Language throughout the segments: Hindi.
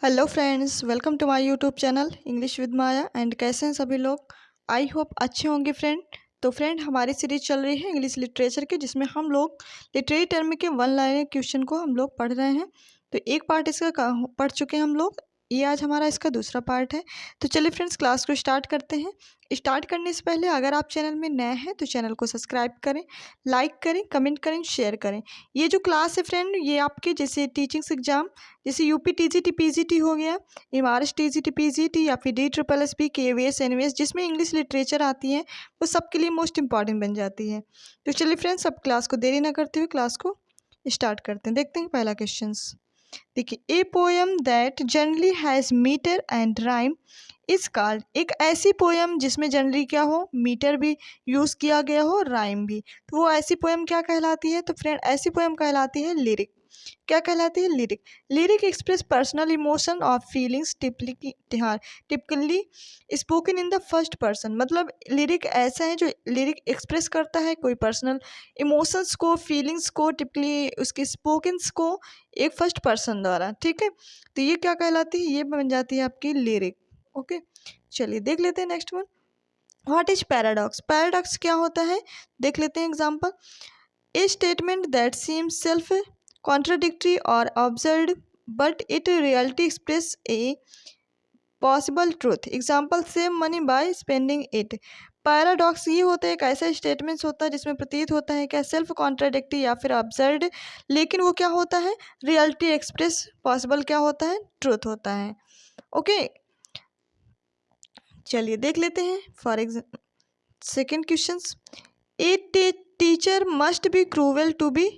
Hello friends, welcome to my YouTube channel English with Maya. And कैसे हैं सभी लोग? आई होप अच्छे होंगे फ्रेंड। तो फ्रेंड, हमारी सीरीज चल रही है इंग्लिश लिटरेचर की, जिसमें हम लोग लिटरेरी टर्म के वन लाइनर क्वेश्चन को हम लोग पढ़ रहे हैं। तो एक पार्ट इसका पढ़ चुके हैं हम लोग। ये आज हमारा इसका दूसरा पार्ट है। तो चलिए फ्रेंड्स, क्लास को स्टार्ट करते हैं। स्टार्ट करने से पहले अगर आप चैनल में नए हैं तो चैनल को सब्सक्राइब करें, लाइक करें, कमेंट करें, शेयर करें। ये जो क्लास है फ्रेंड, ये आपके जैसे टीचिंग्स एग्जाम, जैसे यूपी टीजीटी पीजीटी हो गया, एमआरएस टीजीटी पीजीटी, या फिर DSSS केवीएस एनवीएस, जिसमें इंग्लिश लिटरेचर आती है, वो सबके लिए मोस्ट इंपॉर्टेंट बन जाती है। तो चलिए फ्रेंड्स, अब क्लास को देरी ना करते हुए क्लास को स्टार्ट करते हैं। देखते हैं पहला क्वेश्चन। देखिए, a poem that generally has metre and rhyme is called. एक ऐसी पोएम जिसमें जनरली क्या हो, मीटर भी यूज़ किया गया हो, राइम भी, तो वो ऐसी पोएम क्या कहलाती है? तो फ्रेंड, ऐसी पोएम कहलाती है लिरिक। क्या कहलाती है? Lyric. Lyric express personal emotion और feelings typically spoken in the first person. मतलब लिरिक ऐसा है जो लिरिक एक्सप्रेस करता है कोई पर्सनल इमोशंस को, फीलिंग्स को, टिपिकली उसके स्पोकन्स को एक फर्स्ट पर्सन द्वारा। ठीक है, तो ये क्या कहलाती है? ये बन जाती है आपकी लिरिक। ओके, चलिए देख लेते हैं next one. What is paradox? Paradox क्या होता है, देख लेते हैं example. A statement that seems self-contradictory or absurd, but it reality express a possible truth. Example: save money by spending it. Paradox ये होता है, एक ऐसा स्टेटमेंट्स होता है जिसमें प्रतीत होता है क्या, सेल्फ कॉन्ट्राडिक्टी या फिर अब्सर्ड, लेकिन वो क्या होता है? रियलिटी एक्सप्रेस पॉसिबल क्या होता है? ट्रूथ होता है। ओके, चलिए देख लेते हैं। For example second question. A teacher must be cruel to be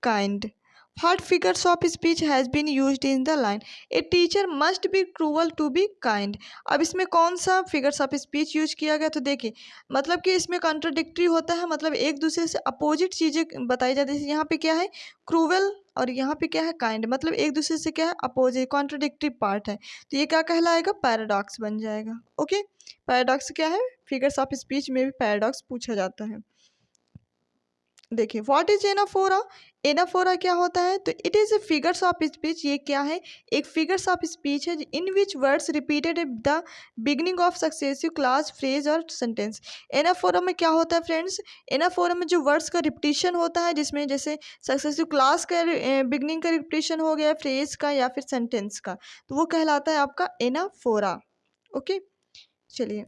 kind. What figures of speech has been used in the line? A teacher must be cruel to be kind. अब इसमें कौन सा फिगर्स ऑफ स्पीच यूज किया गया? तो देखिए, मतलब कि इसमें कॉन्ट्रोडिक्टरी होता है, मतलब एक दूसरे से अपोजिट चीज़ें बताई जाती है। यहाँ पे क्या है? क्रूवल, और यहाँ पे क्या है? काइंड। मतलब एक दूसरे से क्या है? अपोजिट, कॉन्ट्रोडिक्टरी पार्ट है। तो ये क्या कहलाएगा? पैराडॉक्स बन जाएगा। ओके, पैराडॉक्स क्या है? फिगर्स ऑफ स्पीच में भी पैराडॉक्स पूछा जाता है। देखिए, व्हाट इज एनाफोरा? एनाफोरा क्या होता है? तो it is a figures of speech. ये क्या है? एक फिगर्स ऑफ स्पीच है in which words repeated at the beginning of successive clause, phrase और सेंटेंस। एनाफोरा में क्या होता है फ्रेंड्स? एनाफोरा में जो वर्ड्स का रिपीटिशन होता है, जिसमें जैसे सक्सेसिव क्लास का बिगनिंग का रिपीटिशन हो गया, फ्रेज का या फिर सेंटेंस का, तो वो कहलाता है आपका एनाफोरा। ओके, चलिए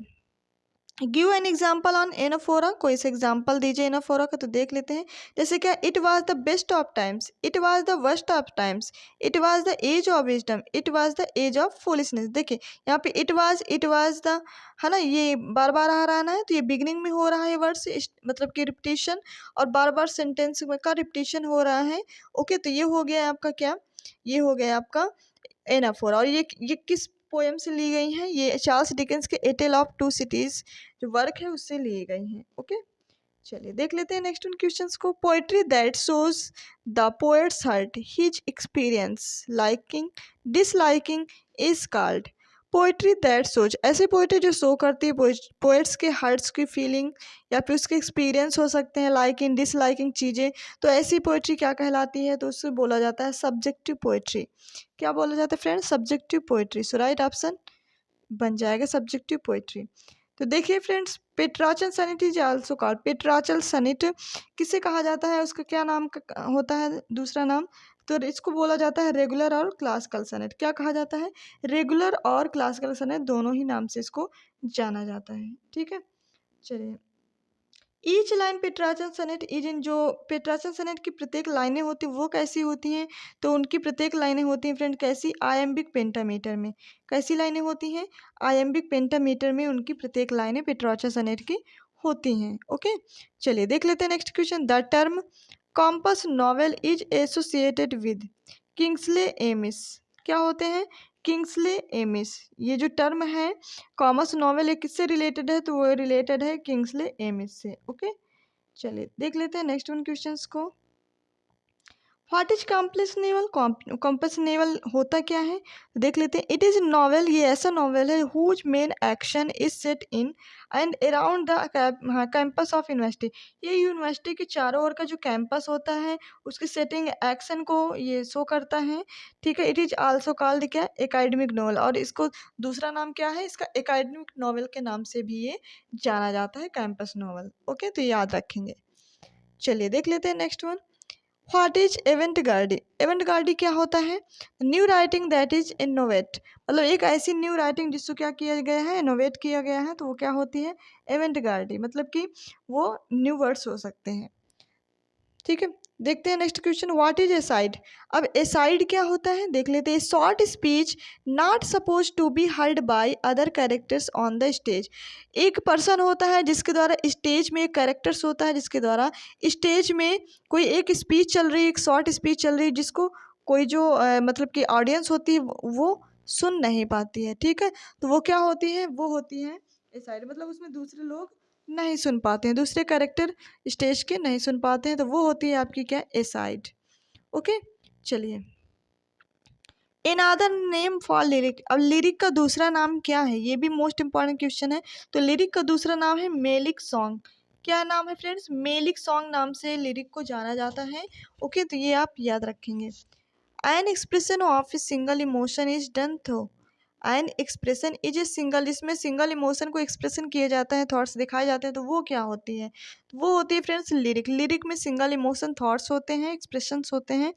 give an example on anaphora. कोई से एग्जाम्पल दीजिए एनाफोरा का, तो देख लेते हैं। जैसे क्या, it was the best of times, it was the worst of times, it was the age of wisdom, it was the age of foolishness. देखिए यहाँ पे इट वॉज द, है ना, ये बार बार आ रहा है, तो ये बिगनिंग में हो रहा है वर्ड्स, मतलब कि रिपीटिशन, और बार बार सेंटेंस का रिपीटिशन हो रहा है। ओके, तो ये हो गया आपका क्या? ये हो गया आपका एनाफोरा। और ये किस पोएम से ली गई हैं? ये चार्ल्स डिकेंस के ए टेल ऑफ टू सिटीज जो वर्क है उससे लिए गई हैं। ओके, चलिए देख लेते हैं नेक्स्ट उन क्वेश्चंस को। Poetry that shows the poets heart his experience liking disliking is called. Poetry that shows, ऐसी पोएट्री जो शो करती है पोएट्स के हार्ट्स की फीलिंग, या फिर उसके एक्सपीरियंस हो सकते हैं, लाइकिंग डिसलाइकिंग चीज़ें, तो ऐसी पोएट्री क्या कहलाती है? तो उससे बोला जाता है सब्जेक्टिव पोएट्री। क्या बोला जाता है friends? Subjective poetry. So right option बन जाएगा सब्जेक्टिव पोएट्री। तो देखिए friends, Petrarchan sonnet is also called. Petrarchan sonnet किसे कहा जाता है? उसका क्या नाम होता है? दूसरा नाम, तो इसको बोला जाता है रेगुलर और क्लासिकल सनेट। क्या कहा जाता है? रेगुलर और क्लासिकल सनेट, दोनों ही नाम से इसको जाना जाता है। ठीक है, चलिए each line पेट्राचल sonnet is in. जो पेट्राचल सनेट की प्रत्येक लाइनें होती वो कैसी होती हैं? तो उनकी प्रत्येक लाइनें होती हैं फ्रेंड कैसी? आयम्बिक पेंटामीटर में। कैसी लाइनें होती हैं? आयम्बिक पेंटामीटर में उनकी प्रत्येक लाइनें पेट्राचल सनेट की होती हैं। ओके, चलिए देख लेते हैं next question. The term compass novel is associated with Kingsley amiss. क्या होते हैं? Kingsley amiss. ये जो टर्म है कॉमर्स नॉवेल, ये किससे रिलेटेड है? तो वो रिलेटेड है किंग्सले एमिस से। ओके, चलिए देख लेते हैं नेक्स्ट वन क्वेश्चंस को। What is complex novel? Complex novel होता क्या है, देख लेते हैं। इट इज़ नॉवेल, ये ऐसा नॉवेल है whose main action is set in and around the campus of university. ये यूनिवर्सिटी के चारों ओर का जो कैंपस होता है उसकी सेटिंग एक्शन को ये शो करता है, ठीक है। इट इज आल्सो कॉल्ड क्या, एकेडमिक नॉवल, और इसको दूसरा नाम क्या है इसका, एकेडमिक नॉवल के नाम से भी ये जाना जाता है, कैंपस नॉवल। ओके, तो याद रखेंगे। चलिए देख लेते हैं next one. What is avant garde? Avant garde क्या होता है, new writing that is innovate, मतलब एक ऐसी न्यू राइटिंग जिसको क्या किया गया है, इनोवेट किया गया है, तो वो क्या होती है, एवेंट गार्डी, मतलब कि वो न्यू वर्ड्स हो सकते हैं, ठीक है। देखते हैं next question. What is aside? अब एसाइड क्या होता है देख लेते हैं। Short speech not suppose to be heard by other characters on the stage. एक पर्सन होता है जिसके द्वारा स्टेज में, एक कैरेक्टर्स होता है जिसके द्वारा स्टेज में कोई एक स्पीच चल रही है, एक शॉर्ट स्पीच चल रही है, जिसको कोई जो मतलब कि ऑडियंस होती है वो सुन नहीं पाती है, ठीक है। तो वो क्या होती है, वो होती है एसाइड, मतलब उसमें दूसरे लोग नहीं सुन पाते हैं, दूसरे कैरेक्टर स्टेज के नहीं सुन पाते हैं, तो वो होती है आपकी क्या, एसाइड। ओके, चलिए। Another name for lyric. अब लिरिक का दूसरा नाम क्या है, ये भी मोस्ट इंपॉर्टेंट क्वेश्चन है। तो लिरिक का दूसरा नाम है मेलिक सॉन्ग। क्या नाम है फ्रेंड्स, मेलिक सॉन्ग नाम से लिरिक को जाना जाता है। ओके, तो ये आप याद रखेंगे। An expression of a single emotion is done through. An expression is a single, इसमें सिंगल इमोशन को एक्सप्रेशन किया जाता है, थॉट्स दिखाए जाते हैं, तो वो क्या होती है, तो वो होती है फ्रेंड्स लिरिक। लिरिक में सिंगल इमोशन, थॉट्स होते हैं, एक्सप्रेशंस होते हैं,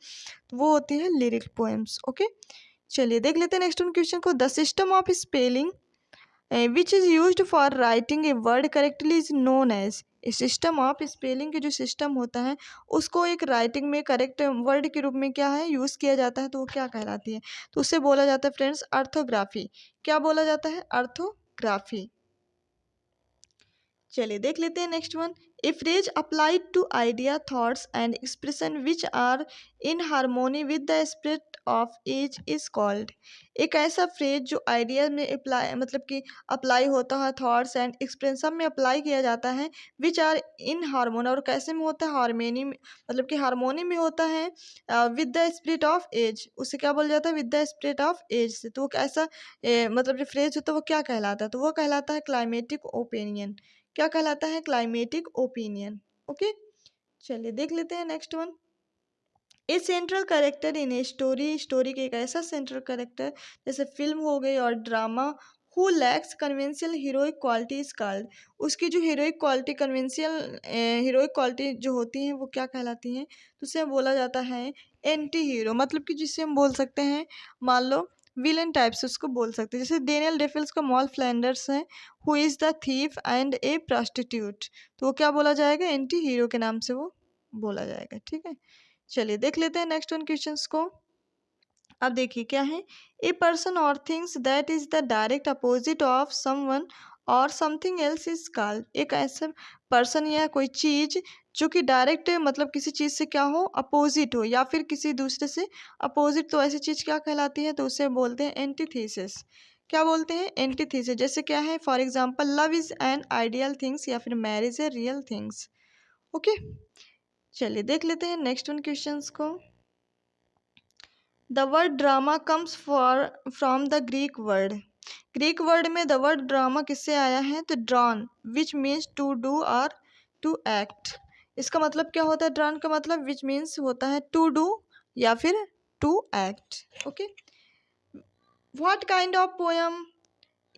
तो वो होती है लिरिक पोएम्स। ओके, चलिए देख लेते हैं नेक्स्ट क्वेश्चन को। The system of spelling which is used for writing a word correctly is known as. System of spelling के जो सिस्टम होता है उसको एक राइटिंग में करेक्ट वर्ड के रूप में क्या है यूज़ किया जाता है, तो वो क्या कहलाती है, तो उससे बोला जाता है फ्रेंड्स अर्थोग्राफी। क्या बोला जाता है, अर्थोग्राफी। चलिए देख लेते हैं next one. A phrase applied to idea, thoughts and expression which are in harmony with the spirit of age is called. एक ऐसा फ्रेज जो आइडिया में अप्लाई, मतलब कि अप्लाई होता है, थॉट्स एंड एक्सप्रेशन में अप्लाई किया जाता है, विच आर इन हारमोनी, और कैसे में होता है, हारमोनी में, मतलब कि हारमोनी में होता है with the spirit of age, उसे क्या बोला जाता है, with the spirit of age से। तो वो ऐसा मतलब जो फ्रेज होता है वो क्या कहलाता है, तो वो कहलाता है क्लाइमेटिक ओपिनियन। क्या कहलाता है, क्लाइमेटिक ओपिनियन। ओके, चलिए देख लेते हैं next one. A central character in a story, story के एक ऐसा सेंट्रल कैरेक्टर जैसे फिल्म हो गई और drama, who lakhs conventional heroic quality is called. उसकी जो heroic quality, conventional heroic quality जो होती हैं वो क्या कहलाती हैं, तो उसे बोला जाता है एंटी हीरो, मतलब कि जिसे हम बोल सकते हैं, मान लो विलन टाइप से उसको बोल सकते हैं। जैसे डेनियल डेफिल्स का मॉल फ्लैंडर्स है, who is the thief and A prostitute, तो वो क्या बोला जाएगा, एंटी हीरो के नाम से वो बोला जाएगा, ठीक है। चलिए देख लेते हैं नेक्स्ट वन क्वेश्चंस को। अब देखिए क्या है, ए पर्सन और things that is the direct opposite of someone और समथिंग एल्स इज कॉल्ड। एक ऐसा पर्सन या कोई चीज जो कि डायरेक्ट मतलब किसी चीज़ से क्या हो, अपोजिट हो, या फिर किसी दूसरे से अपोजिट, तो ऐसी चीज़ क्या कहलाती है, तो उसे बोलते हैं एंटीथीसिस। क्या बोलते हैं, एंटीथीसिस। जैसे क्या है, for example love is an ideal things, या फिर marriage a real things. Okay, चलिए देख लेते हैं नेक्स्ट वन क्वेश्चंस को। The word drama comes for from the Greek word. Greek word में द वर्ड ड्रामा किससे आया है, तो drawn, which means to do और टू एक्ट। इसका मतलब क्या होता है, ड्रॉन का मतलब विच मीन्स होता है टू डू या फिर to act. Okay, what kind of poem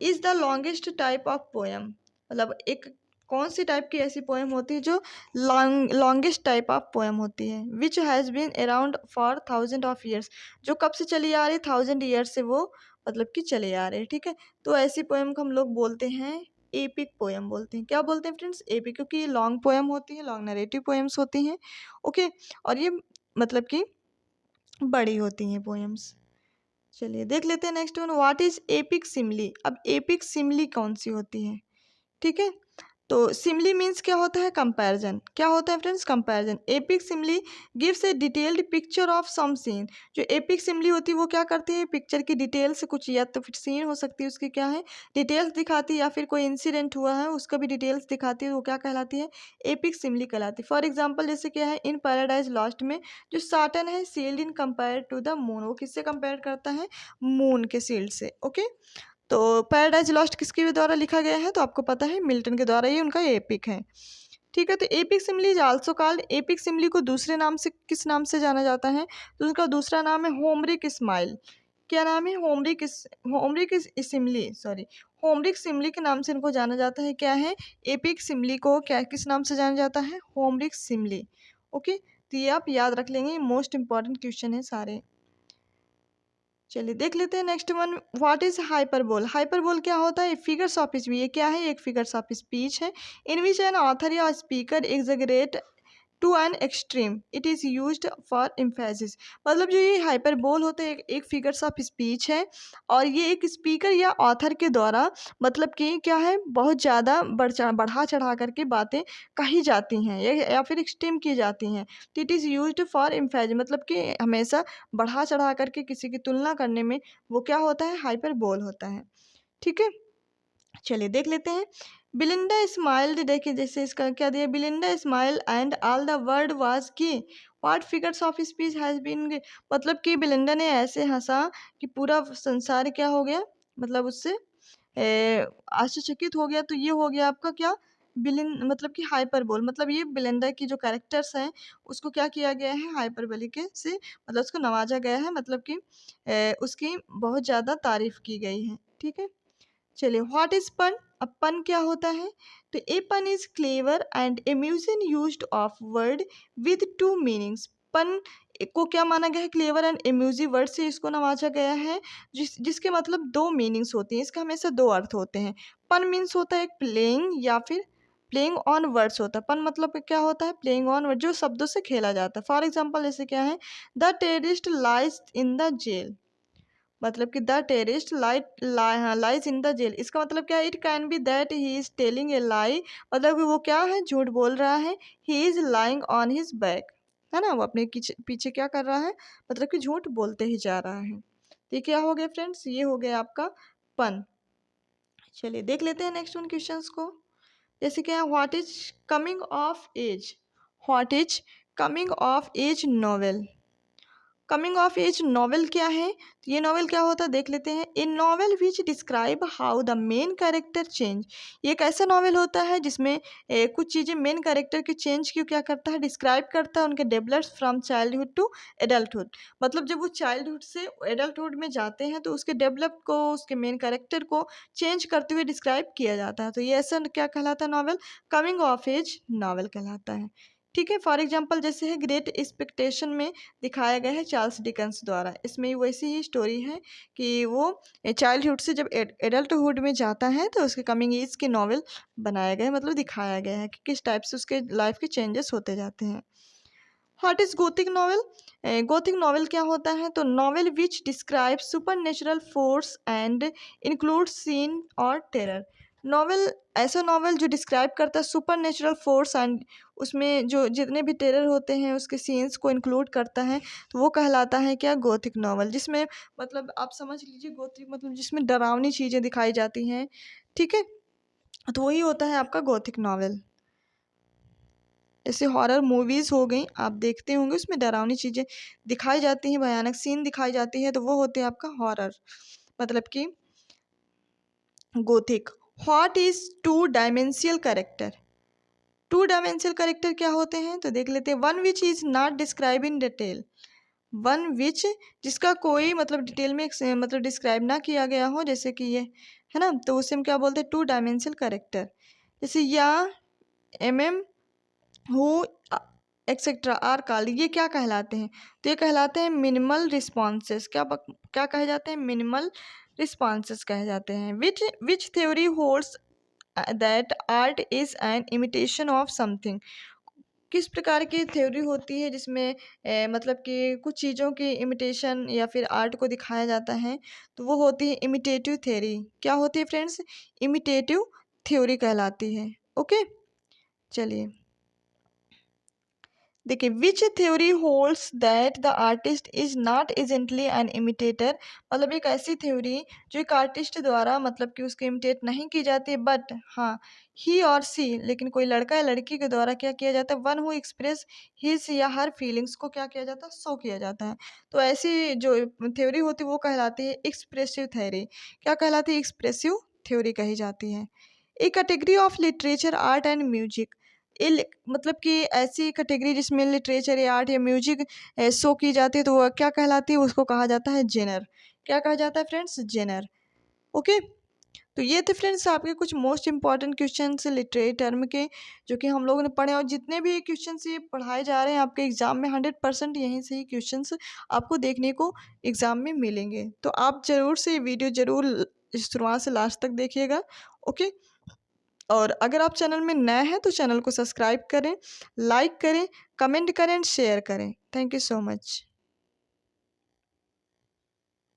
is the longest type of poem. मतलब एक कौन सी टाइप की ऐसी पोएम होती है जो लॉन्गेस्ट टाइप ऑफ पोएम होती है, which has been around for 1000 of years, जो कब से चली आ रही, 1000 years से वो मतलब कि चले आ रहे हैं, ठीक है। तो ऐसी पोएम को हम लोग बोलते हैं एपिक पोएम बोलते हैं। क्या बोलते हैं फ्रेंड्स, एपिक, क्योंकि ये लॉन्ग पोएम होती है, लॉन्ग नरेटिव पोएम्स होती हैं। ओके, और ये मतलब कि बड़ी होती हैं पोएम्स। चलिए देख लेते हैं next one. What is epic simile. अब एपिक सिमली कौन सी होती है, ठीक है। तो सिमली मीन्स क्या होता है? कंपैरिजन। क्या होता है friends? Comparison. Epic simile gives a detailed picture of some scene. जो एपिक सिमली होती है वो क्या करती है? पिक्चर की डिटेल से कुछ, या तो फिर सीन हो सकती है उसकी, क्या है, डिटेल्स दिखाती है, या फिर कोई इंसिडेंट हुआ है उसका भी डिटेल्स दिखाती है, वो क्या कहलाती है? एपिक सिमली कहलाती है। फॉर एग्जाम्पल जैसे क्या है, इन पैराडाइज लॉस्ट में जो साटन है sealed in compare to the moon, वो किससे कंपेयर करता है? मून के सील्ड से। ओके, तो पैराडाइज लॉस्ट किसके द्वारा लिखा गया है? तो आपको पता है मिल्टन के द्वारा, ये उनका एपिक है। ठीक है, तो epic simile is also called, epic simile को दूसरे नाम से किस नाम से जाना जाता है? तो उसका दूसरा नाम है होमरिक स्माइल। क्या नाम है? Homeric Simli, sorry, Homeric Simli के नाम से इनको जाना जाता है। क्या है? एपिक सिमली को क्या किस नाम से जाना जाता है? होमरिक सिमली। ओके, तो ये आप याद रख लेंगे, मोस्ट इंपॉर्टेंट क्वेश्चन है सारे। चलिए देख लेते हैं next one, what is hyperbole. Hyperbole क्या होता है? Figures of speech. ये क्या है? एक फिगर्स ऑफ स्पीच है इन विच एन ऑथर या speaker exaggerate to an extreme, it is used for emphasis. मतलब जो ये हाइपरबोल होता है एक फिगर्स ऑफ स्पीच है, और ये एक स्पीकर या ऑथर के द्वारा मतलब कि क्या है, बहुत ज़्यादा बढ़ा चढ़ा करके बातें कही जाती हैं या फिर एक्सट्रीम की जाती हैं। तो it is used for emphasis, मतलब कि हमेशा बढ़ा चढ़ा करके किसी की तुलना करने में वो क्या होता है? हाइपरबोल होता है। ठीक है, चलिए देख लेते हैं। बिलिंडा स्माइल्ड, देखिए जैसे इसका क्या दिया, Belinda smile and all the word was की what figures of speech has been, मतलब कि बिलिंडा ने ऐसे हंसा कि पूरा संसार क्या हो गया, मतलब उससे आश्चर्यचकित हो गया। तो ये हो गया आपका क्या, बिलिन, मतलब कि हाइपरबोल, मतलब ये बिलिंडा की जो कैरेक्टर्स हैं उसको क्या किया गया है? हाइपरबोली के से मतलब उसको नवाजा गया है, मतलब कि उसकी बहुत ज़्यादा तारीफ की गई है। ठीक है, चलिए व्हाट इज पन। अब पन क्या होता है? तो ए पन is clever and amusing used of word with two meanings. पन को क्या माना गया है? क्लेवर एंड एम्यूजिंग वर्ड से इसको नवाजा गया है, जिसके मतलब दो मीनिंग्स होती हैं, इसका हमेशा दो अर्थ होते हैं। पन मीन्स होता है प्लेइंग या फिर प्लेइंग ऑन वर्ड्स होता है। पन मतलब क्या होता है? प्लेइंग ऑन वर्ड, जो शब्दों से खेला जाता है। फॉर एग्जाम्पल जैसे क्या है, the terrorist lies in the jail, मतलब कि the terrorist lies in the jail, इसका मतलब क्या है? It can be that he is telling a lie, मतलब कि वो क्या है? झूठ बोल रहा है। He is lying on his back, है ना, वो अपने पीछे क्या कर रहा है? मतलब कि झूठ बोलते ही जा रहा है। तो ये क्या हो गया फ्रेंड्स? ये हो गया आपका पन। चलिए देख लेते हैं नेक्स्ट वन क्वेश्चंस को। जैसे क्या है, what is coming of age. What is coming of age novel. Coming of age novel क्या है? तो ये नॉवेल क्या होता है देख लेते हैं। ए novel which describe how the main character change. ये एक ऐसा नॉवेल होता है जिसमें कुछ चीज़ें मेन कैरेक्टर के चेंज की क्या करता है? डिस्क्राइब करता है, उनके develops from childhood to adulthood. मतलब जब वो चाइल्डहुड से एडल्टहुड में जाते हैं तो उसके डेवलप को, उसके मेन कैरेक्टर को चेंज करते हुए डिस्क्राइब किया जाता है। तो ये ऐसा क्या कहलाता है? Novel coming of age novel कहलाता है। ठीक है, फॉर एग्जाम्पल जैसे है ग्रेट एक्सपेक्टेशन में दिखाया गया है चार्ल्स डिकेंस द्वारा। इसमें वैसी ही स्टोरी है कि वो चाइल्डहुड से जब एडल्टहुड में जाता है तो उसके कमिंग एज के नॉवल बनाया गया है, मतलब दिखाया गया है कि किस टाइप से उसके लाइफ के चेंजेस होते जाते हैं। What is gothic novel. Gothic novel क्या होता है? तो novel which describe super natural force and include scene और टेरर। नॉवल ऐसा नॉवल जो डिस्क्राइब करता है सुपर नेचुरल फोर्स एंड उसमें जो जितने भी टेरर होते हैं उसके सीन्स को इंक्लूड करता है, तो वो कहलाता है क्या? Gothic novel. जिसमें मतलब आप समझ लीजिए गोथिक मतलब जिसमें डरावनी चीज़ें दिखाई जाती हैं। ठीक है, तो वही होता है आपका गोथिक नॉवल। जैसे हॉरर मूवीज़ हो गई, आप देखते होंगे उसमें डरावनी चीज़ें दिखाई जाती हैं, भयानक सीन दिखाई जाती है, तो वो होते हैं आपका हॉरर, मतलब कि gothic. What is two dimensional character. Two dimensional character क्या होते हैं? तो देख लेते हैं। One which is not describe in detail. One which जिसका कोई मतलब डिटेल में मतलब डिस्क्राइब ना किया गया हो, जैसे कि ये है ना, तो उसे हम क्या बोलते हैं? Two dimensional character. जैसे या एम हु एक्सेट्रा आर कॉल्ड, ये क्या कहलाते हैं? तो ये कहलाते हैं मिनिमल रिस्पॉन्सेस। क्या कहे जाते हैं? मिनिमल रिस्पॉन्सेस कहे जाते हैं। विच theory holds that art is an imitation of something. किस प्रकार की थ्योरी होती है जिसमें मतलब कि कुछ चीज़ों की इमिटेशन या फिर आर्ट को दिखाया जाता है, तो वो होती है इमिटेटिव थ्योरी। क्या होती है फ्रेंड्स? इमिटेटिव थ्योरी कहलाती है। ओके, चलिए देखिए, which theory holds that the artist is not agently an imitator, मतलब एक ऐसी थ्योरी जो एक आर्टिस्ट द्वारा मतलब कि उसकी इमिटेट नहीं की जाती, बट हाँ ही और सी, लेकिन कोई लड़का या लड़की के द्वारा क्या किया जाता है, वन हु एक्सप्रेस हिज या हर फीलिंग्स को क्या किया जाता है, शो किया जाता है। तो ऐसी जो थ्योरी होती है वो कहलाती है एक्सप्रेसिव थ्योरी। क्या कहलाती है? एक्सप्रेसिव थ्योरी कही जाती है। A category of literature, art and music, मतलब कि ऐसी कैटेगरी जिसमें लिटरेचर या आर्ट या म्यूजिक शो की जाती है, तो वह क्या कहलाती है? उसको कहा जाता है जेनर। क्या कहा जाता है फ्रेंड्स? जेनर। ओके, तो ये थे फ्रेंड्स आपके कुछ most important questions literary term के, जो कि हम लोगों ने पढ़े। और जितने भी क्वेश्चंस ये पढ़ाए जा रहे हैं आपके एग्जाम में, 100% यहीं से ही क्वेश्चंस आपको देखने को एग्जाम में मिलेंगे। तो आप ज़रूर से ये वीडियो ज़रूर शुरुआत से लास्ट तक देखिएगा। ओके, और अगर आप चैनल में नए हैं तो चैनल को सब्सक्राइब करें, लाइक करें, कमेंट करें एंड शेयर करें। Thank you so much.